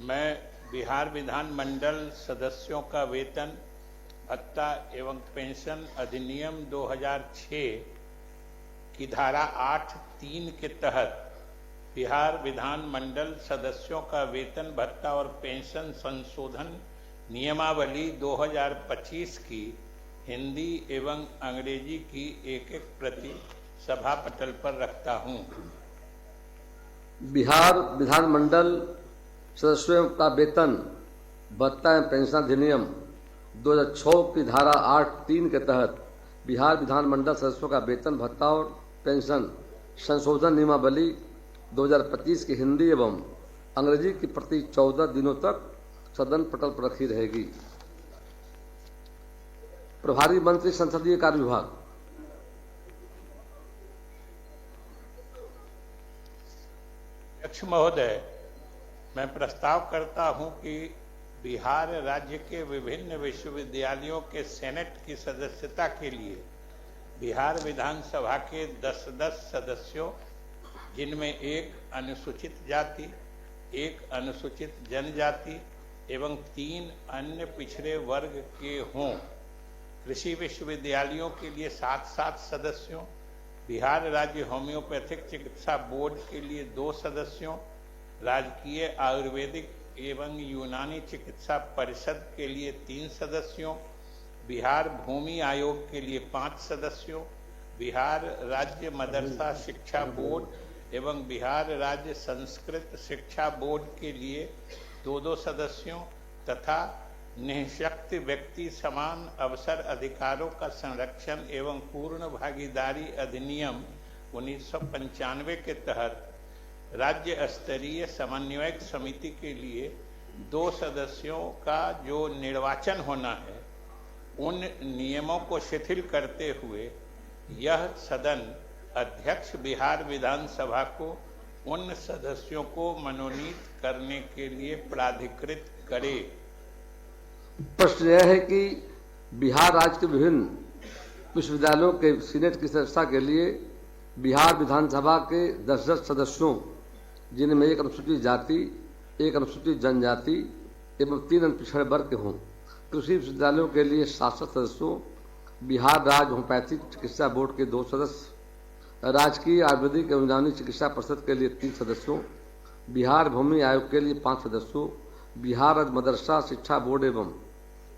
मैं बिहार विधान मंडल सदस्यों का वेतन भत्ता एवं पेंशन अधिनियम 2006 की धारा 8(3) के तहत बिहार विधान मंडल सदस्यों का वेतन भत्ता और पेंशन संशोधन नियमावली 2025 की हिंदी एवं अंग्रेजी की एक एक प्रति सभा पटल पर रखता हूं। बिहार विधानमंडल सदस्यों का वेतन भत्ता एवं पेंशन अधिनियम 2006 की धारा 8(3) के तहत बिहार विधानमंडल सदस्यों का वेतन भत्ता और पेंशन संशोधन नियमावली 2025 की हिंदी एवं अंग्रेजी की प्रति 14 दिनों तक सदन पटल पर रखी रहेगी। प्रभारी मंत्री संसदीय कार्य विभाग। अध्यक्ष महोदय, मैं प्रस्ताव करता हूं कि बिहार राज्य के विभिन्न विश्वविद्यालयों के सेनेट की सदस्यता के लिए बिहार विधानसभा के 10-10 सदस्यों, जिनमें एक अनुसूचित जाति, एक अनुसूचित जनजाति एवं 3 अन्य पिछड़े वर्ग के हों, कृषि विश्वविद्यालयों के लिए 7-7 सदस्यों, बिहार राज्य होम्योपैथिक चिकित्सा बोर्ड के लिए 2 सदस्यों, राजकीय आयुर्वेदिक एवं यूनानी चिकित्सा परिषद के लिए 3 सदस्यों, बिहार भूमि आयोग के लिए 5 सदस्यों, बिहार राज्य मदरसा शिक्षा बोर्ड एवं बिहार राज्य संस्कृत शिक्षा बोर्ड के लिए 2-2 सदस्यों तथा निःशक्त व्यक्ति समान अवसर अधिकारों का संरक्षण एवं पूर्ण भागीदारी अधिनियम 1995 के तहत राज्य स्तरीय समन्वयक समिति के लिए 2 सदस्यों का जो निर्वाचन होना है, उन नियमों को शिथिल करते हुए यह सदन अध्यक्ष बिहार विधानसभा को उन सदस्यों को मनोनीत करने के लिए प्राधिकृत करे। प्रश्न यह है कि बिहार राज्य के विभिन्न विश्वविद्यालयों के सीनेट की सदस्यता के लिए बिहार विधानसभा के 10-10 सदस्यों, जिनमें एक अनुसूचित जाति, एक अनुसूचित जनजाति एवं 3 पिछड़े वर्ग के हों, कृषि विश्वविद्यालयों के लिए 7 सदस्यों, बिहार राज्य होम्योपैथिक चिकित्सा बोर्ड के 2 सदस्य, राजकीय आयुर्वेदिक एवं यूनानी चिकित्सा परिषद के लिए 3 सदस्यों, बिहार भूमि आयोग के लिए 5 सदस्यों, बिहार राज्य मदरसा शिक्षा बोर्ड एवं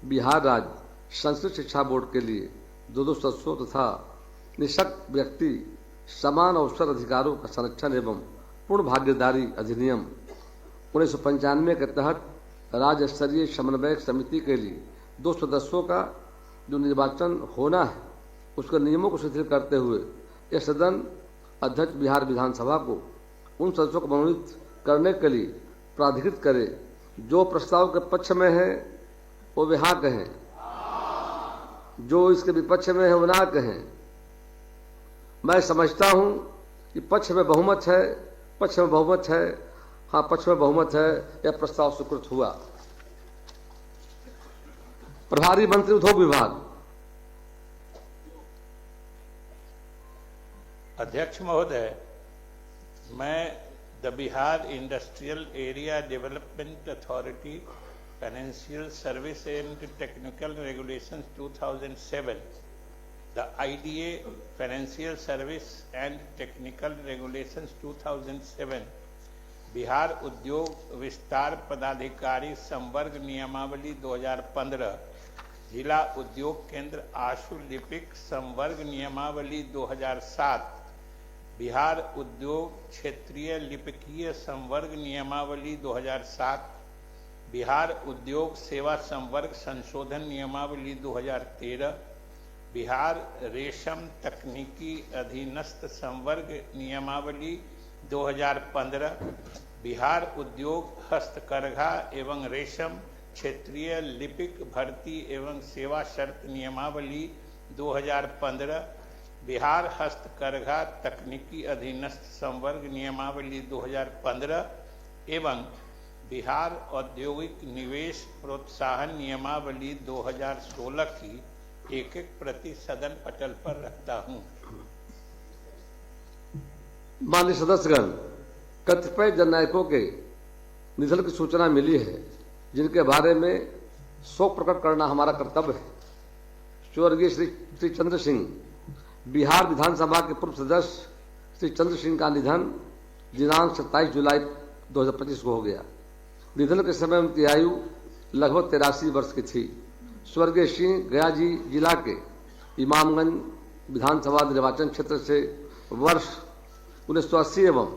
बिहार राज्य संस्कृत शिक्षा बोर्ड के लिए 2-2 सदस्यों तथा निःशक्त व्यक्ति समान अवसर अधिकारों का संरक्षण एवं पूर्ण भागीदारी अधिनियम 1995 के तहत राज्य स्तरीय समन्वयक समिति के लिए 2 सदस्यों का जो निर्वाचन होना है, उसके नियमों को शिथिल करते हुए यह सदन अध्यक्ष बिहार विधानसभा को उन सदस्यों को मनोनीत करने के लिए प्राधिकृत करे। जो प्रस्ताव के पक्ष में है वो वे हाँ कहें, जो इसके विपक्ष में है वो ना कहें। मैं समझता हूं कि पक्ष में बहुमत है, पक्ष में बहुमत है, हाँ पक्ष में बहुमत है, यह प्रस्ताव स्वीकृत हुआ। प्रभारी मंत्री उद्योग विभाग। अध्यक्ष महोदय, मैं the Bihar industrial area development authority financial service and technical regulations 2007, the IDA financial service and technical regulations 2007, Bihar उद्योग विस्तार पदाधिकारी संवर्ग नियमावली 2015, जिला उद्योग केंद्र आशु लिपिक संवर्ग नियमावली 2007, बिहार उद्योग क्षेत्रीय लिपिकीय संवर्ग नियमावली 2007, बिहार उद्योग सेवा संवर्ग संशोधन नियमावली 2013, बिहार रेशम तकनीकी अधीनस्थ संवर्ग नियमावली 2015, बिहार उद्योग हस्तकरघा एवं रेशम क्षेत्रीय लिपिक भर्ती एवं सेवा शर्त नियमावली 2015, बिहार हस्तकरघा तकनीकी अधीनस्थ संवर्ग नियमावली 2015 एवं बिहार औद्योगिक निवेश प्रोत्साहन नियमावली 2016 की एक एक प्रति सदन पटल पर रखता हूं। माननीय सदस्यगण, कतिपय जननायकों के निधन की सूचना मिली है, जिनके बारे में शोक प्रकट करना हमारा कर्तव्य है। स्वर्गीय श्री चंद्र सिंह, बिहार विधानसभा के पूर्व सदस्य श्री चंद्र सिंह का निधन दिनांक 27 जुलाई 2025 को हो गया। निधन के समय उनकी आयु लगभग 83 वर्ष की थी। स्वर्गीय सिंह गया जिला के इमामगंज विधानसभा निर्वाचन क्षेत्र से वर्ष 1980 एवं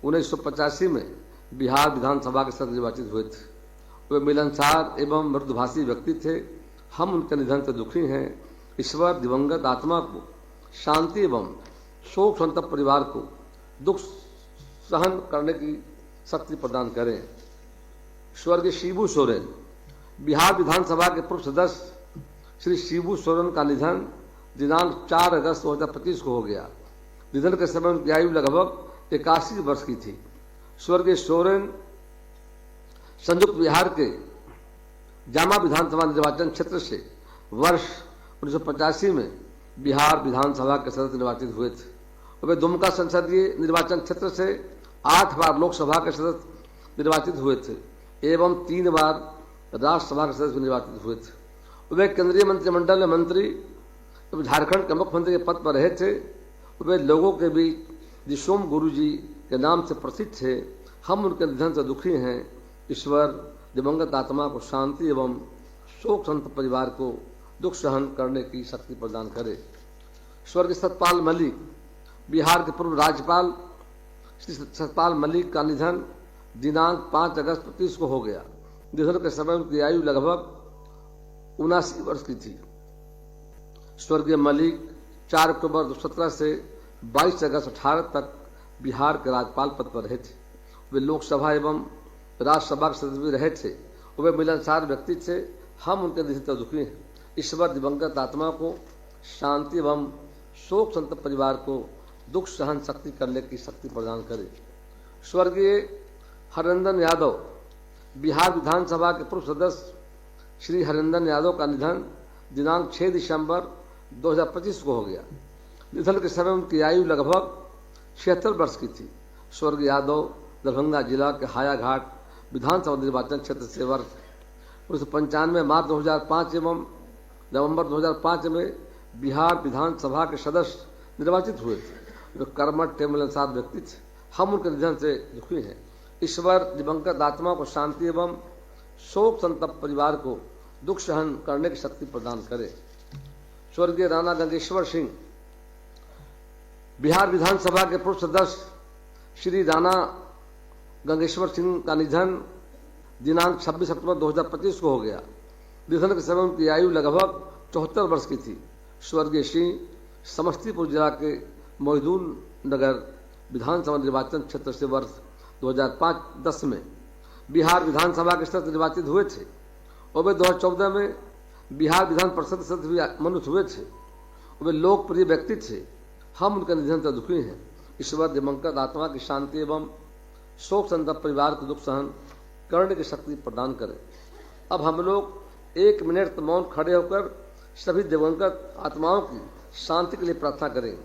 1985 में बिहार विधानसभा के सदस्य निर्वाचित हुए थे। वे मिलनसार एवं मृदुभाषी व्यक्ति थे। हम उनके निधन से दुखी हैं। ईश्वर दिवंगत आत्मा को शांति एवं शोक संतप्त परिवार को दुख सहन करने की शक्ति प्रदान करें। स्वर्गीय शिबू सोरेन, बिहार विधानसभा के पूर्व सदस्य श्री शिबू सोरेन का निधन दिनांक 4 अगस्त 2025 को हो गया। निधन के समय उनकी आयु लगभग 81 वर्ष की थी। स्वर्गीय सोरेन संयुक्त बिहार के जामा विधानसभा निर्वाचन क्षेत्र से वर्ष 1985 में बिहार विधानसभा के सदस्य निर्वाचित हुए थे। वे दुमका संसदीय निर्वाचन क्षेत्र से 8 बार लोकसभा के सदस्य निर्वाचित हुए थे एवं 3 बार राज्यसभा के सदस्य निर्वाचित हुए थे। वे केंद्रीय मंत्रिमंडल में मंत्री एवं झारखंड के मुख्यमंत्री के पद पर रहे थे। वे लोगों के बीच जिसोम गुरु जी के नाम से प्रसिद्ध थे। हम उनके निधन से दुखी हैं। ईश्वर दिवंगत आत्मा को शांति एवं शोक संतप्त परिवार को दुख सहन करने की शक्ति प्रदान करे। स्वर्गीय सतपाल मलिक, बिहार के पूर्व राज्यपाल श्री सतपाल मलिक का निधन दिनांक 5 अगस्त 2025 को हो गया। निधन के समय उनकी आयु लगभग 79 वर्ष की थी। स्वर्गीय मलिक 4 अक्टूबर 2017 से 22 अगस्त 2018 तक बिहार के राज्यपाल पद पर रहे थे। वे लोकसभा एवं राज्यसभा के सदस्य भी रहे थे। वे मिलनसार व्यक्ति थे। हम उनके निधन से दुखी हैं। ईश्वर दिवंगत आत्मा को शांति एवं शोक संतप्त परिवार को दुख सहन शक्ति करने की शक्ति प्रदान करे। स्वर्गीय हरिनंदन यादव, बिहार विधानसभा के पूर्व सदस्य श्री हरिनंदन यादव का निधन दिनांक 6 दिसंबर 2025 को हो गया। निधन के समय उनकी आयु लगभग 76 वर्ष की थी। स्वर्गीय यादव दरभंगा जिला के हायाघाट विधानसभा निर्वाचन क्षेत्र से वर्ष 1995 मार्च 2005 एवं नवंबर 2005 में बिहार विधानसभा के सदस्य निर्वाचित हुए थे। वे कर्मठ एवं मिलनसार व्यक्ति थे। हम उनके निधन से दुखी हैं। ईश्वर दिवंगत आत्मा को शांति एवं शोक संतप्त परिवार को दुख सहन करने की शक्ति प्रदान करे। स्वर्गीय राणा गंगेश्वर सिंह, बिहार विधानसभा के पूर्व सदस्य श्री राणा गंगेश्वर सिंह का निधन दिनांक 26 अक्टूबर 2025 को हो गया। निधन के समय उनकी आयु लगभग 74 वर्ष की थी। स्वर्गीय सिंह समस्तीपुर जिला के मोहिदुल नगर विधानसभा निर्वाचन क्षेत्र से वर्ष 2005-10 में बिहार विधानसभा के सदस्य निर्वाचित हुए थे और वे 2014 में बिहार विधान परिषद सदस्य भी मनोनीत हुए थे। वे लोकप्रिय व्यक्ति थे। हम उनके निधन से दुखी हैं। ईश्वर दिवंगत आत्मा की शांति एवं शोक संतप्त परिवार को दुख सहन करने की शक्ति प्रदान करें। अब हम लोग 1 मिनट मौन खड़े होकर सभी दिवंगत आत्माओं की शांति के लिए प्रार्थना करें।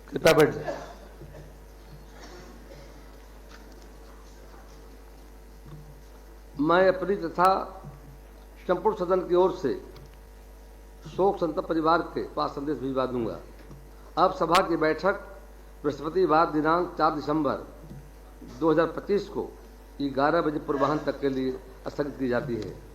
कृपया बैठ जाए। मैं अपनी तथा संपूर्ण सदन की ओर से शोक संतप्त परिवार के पास संदेश भिजवा दूंगा। अब सभा की बैठक बृहस्पतिवार दिनांक 4 दिसंबर 2025 को 11 बजे पूर्वाह्न तक के लिए स्थगित की जाती है।